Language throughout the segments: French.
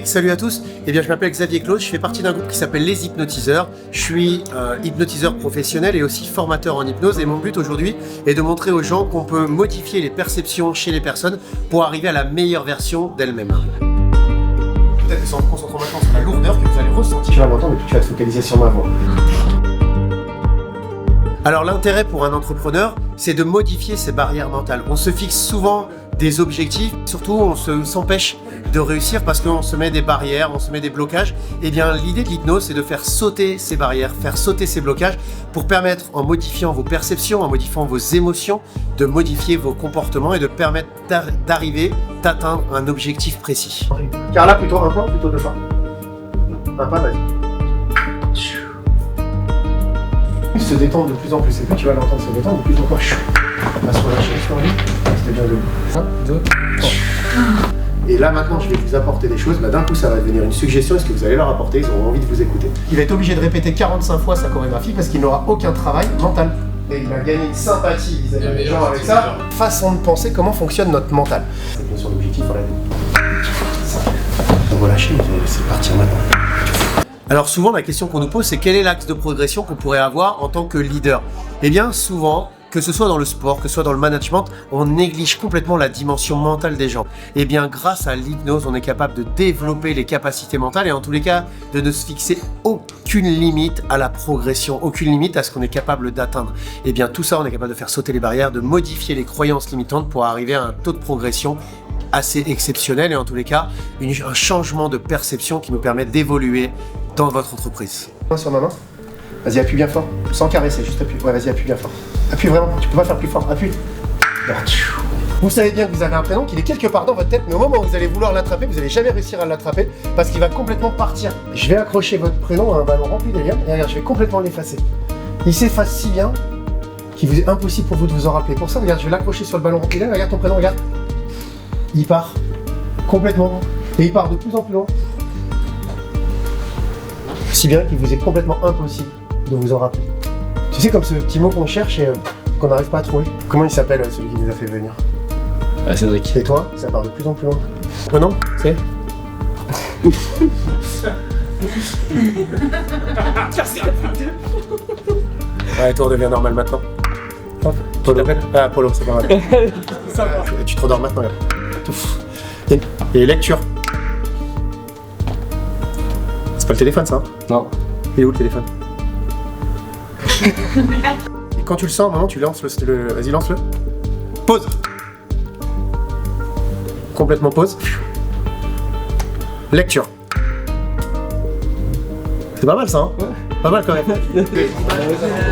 Salut à tous, je m'appelle Xavier Claus, je fais partie d'un groupe qui s'appelle Les Hypnotiseurs. Je suis hypnotiseur professionnel et aussi formateur en hypnose et mon but aujourd'hui est de montrer aux gens qu'on peut modifier les perceptions chez les personnes pour arriver à la meilleure version d'elles-mêmes. Peut-être que c'est en te concentrant maintenant sur la lourdeur que vous allez ressentir. Tu vas l'entendre et puis tu vas te focaliser sur ma voix. Alors l'intérêt pour un entrepreneur, c'est de modifier ses barrières mentales. On se fixe souvent des objectifs, surtout on s'empêche de réussir parce qu'on se met des barrières, on se met des blocages. L'idée de l'hypnose, c'est de faire sauter ces barrières, faire sauter ces blocages pour permettre, en modifiant vos perceptions, en modifiant vos émotions, de modifier vos comportements et de permettre d'arriver, d'atteindre un objectif précis. Car là, plutôt un pas, plutôt deux pas. Un pas, vas-y. Se détendre de plus en plus, et puis tu vas l'entendre se détendre de plus en plus. On va se relâcher sur lui. C'était bien debout. 1, 2, 3. Et là maintenant je vais vous apporter des choses, d'un coup ça va devenir une suggestion, est-ce que vous allez leur apporter, ils auront envie de vous écouter. Il va être obligé de répéter 45 fois sa chorégraphie parce qu'il n'aura aucun travail mental. Et il va gagner une sympathie vis-à-vis des gens avec ça. Façon de penser comment fonctionne notre mental. C'est bien sûr l'objectif dans la vie. On va relâcher, vous allez laisser partir maintenant. Alors souvent la question qu'on nous pose c'est quel est l'axe de progression qu'on pourrait avoir en tant que leader. Souvent, que ce soit dans le sport, que ce soit dans le management, on néglige complètement la dimension mentale des gens. Grâce à l'hypnose, on est capable de développer les capacités mentales et en tous les cas, de ne se fixer aucune limite à la progression, aucune limite à ce qu'on est capable d'atteindre. Tout ça, on est capable de faire sauter les barrières, de modifier les croyances limitantes pour arriver à un taux de progression assez exceptionnel et en tous les cas, un changement de perception qui nous permet d'évoluer dans votre entreprise. Sur ma main. Vas-y, appuie bien fort. Sans caresser, juste appuie. Ouais, vas-y, appuie bien fort. Appuie vraiment, tu peux pas faire plus fort. Appuie. Vous savez bien que vous avez un prénom qu'il est quelque part dans votre tête, mais au moment où vous allez vouloir l'attraper, vous n'allez jamais réussir à l'attraper parce qu'il va complètement partir. Je vais accrocher votre prénom à un ballon rempli d'hélium et regarde, je vais complètement l'effacer. Il s'efface si bien qu'il vous est impossible pour vous de vous en rappeler. Pour ça, regarde, je vais l'accrocher sur le ballon rempli d'hélium. Regarde ton prénom, regarde. Il part complètement et il part de plus en plus loin. Si bien qu'il vous est complètement impossible de vous en rappeler. Tu sais, comme ce petit mot qu'on cherche et qu'on n'arrive pas à trouver. Comment il s'appelle celui qui nous a fait venir? Cédric. Et toi? Ça part de plus en plus loin. Non, c'est Ouais, toi, on devient normal maintenant. Tu t'appelles? Ah, Polo, c'est pas mal. Tu te redors maintenant, là. Et lecture. C'est pas le téléphone, ça, hein? Non. Il est où le téléphone? Et quand tu le sens, maintenant tu lances le... Vas-y, lance-le. Pause. Complètement pause. Lecture. C'est pas mal ça, hein? Ouais. Pas mal quand même.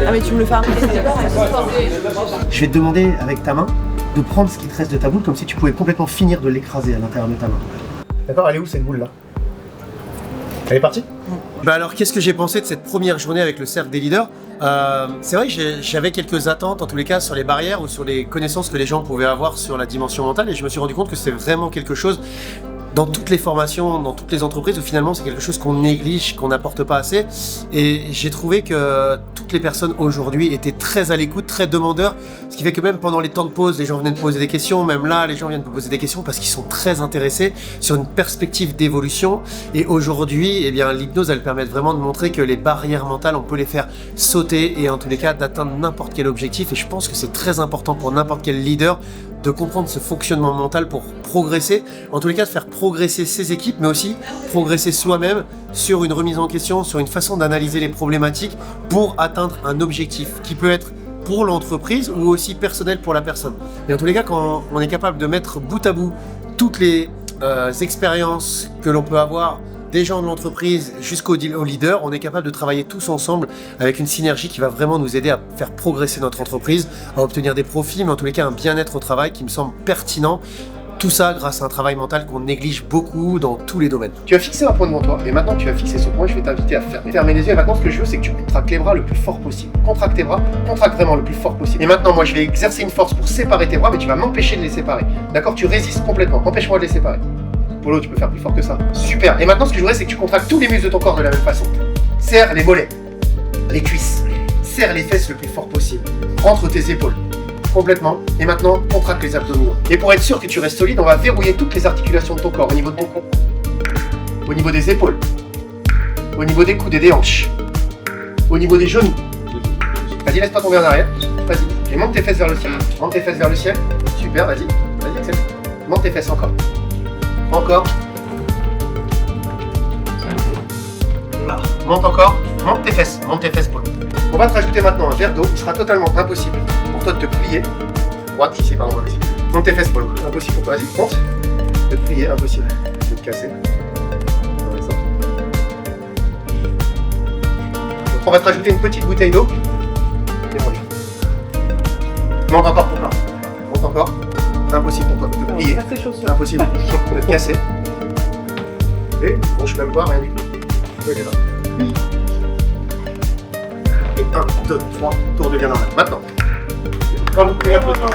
Ah mais tu me le fais arrêter. Je vais te demander avec ta main de prendre ce qui te reste de ta boule comme si tu pouvais complètement finir de l'écraser à l'intérieur de ta main. D'accord, elle est où cette boule là? Elle est partie? Alors qu'est-ce que j'ai pensé de cette première journée avec le cercle des leaders? C'est vrai que j'avais quelques attentes en tous les cas sur les barrières ou sur les connaissances que les gens pouvaient avoir sur la dimension mentale et je me suis rendu compte que c'est vraiment quelque chose dans toutes les formations, dans toutes les entreprises où finalement c'est quelque chose qu'on néglige, qu'on n'apporte pas assez et j'ai trouvé que toutes les personnes aujourd'hui étaient très à l'écoute, très demandeurs, ce qui fait que même pendant les temps de pause, les gens venaient me poser des questions, même là les gens viennent me poser des questions parce qu'ils sont très intéressés sur une perspective d'évolution et aujourd'hui l'hypnose elle permet vraiment de montrer que les barrières mentales on peut les faire sauter et en tous les cas d'atteindre n'importe quel objectif et je pense que c'est très important pour n'importe quel leader de comprendre ce fonctionnement mental pour progresser, en tous les cas de faire progresser ses équipes, mais aussi progresser soi-même sur une remise en question, sur une façon d'analyser les problématiques pour atteindre un objectif qui peut être pour l'entreprise ou aussi personnel pour la personne. Et en tous les cas, quand on est capable de mettre bout à bout toutes les expériences que l'on peut avoir des gens de l'entreprise jusqu'au leader, on est capable de travailler tous ensemble avec une synergie qui va vraiment nous aider à faire progresser notre entreprise, à obtenir des profits, mais en tous les cas un bien-être au travail qui me semble pertinent. Tout ça grâce à un travail mental qu'on néglige beaucoup dans tous les domaines. Tu as fixé un point devant toi et maintenant tu as fixé ce point, je vais t'inviter à fermer les yeux et maintenant ce que je veux c'est que tu contractes les bras le plus fort possible. Contracte tes bras, contracte vraiment le plus fort possible. Et maintenant moi je vais exercer une force pour séparer tes bras mais tu vas m'empêcher de les séparer. D'accord? Tu résistes complètement, empêche-moi de les séparer. Polo, tu peux faire plus fort que ça. Super. Et maintenant, ce que je voudrais, c'est que tu contractes tous les muscles de ton corps de la même façon. Serre les mollets, les cuisses. Serre les fesses le plus fort possible. Rentre tes épaules. Complètement. Et maintenant, contracte les abdominaux. Et pour être sûr que tu restes solide, on va verrouiller toutes les articulations de ton corps au niveau de ton cou. Au niveau des épaules. Au niveau des coudes et des hanches. Au niveau des genoux. Vas-y, laisse-toi tomber en arrière. Vas-y. Et monte tes fesses vers le ciel. Monte tes fesses vers le ciel. Super, vas-y. Vas-y, Axel. Monte tes fesses encore. Encore. Là. Monte encore. Monte tes fesses. Monte tes fesses, Paul. On va te rajouter maintenant un verre d'eau. Il sera totalement impossible pour toi de te plier. Droite ici, pardon. Ici. Monte tes fesses, Paul. Impossible pour toi. Vas-y, monte. De te plier, impossible. De te casser. On va te rajouter une petite bouteille d'eau. Et on y va. Monte encore pour toi. Monte encore. Impossible pour toi de te plier. Impossible de te casser. Et bon, je peux même pas, rien du tout. Ok, là. Et 1, 2, 3, tour devient normal. Maintenant, quand vous pouvez applaudir.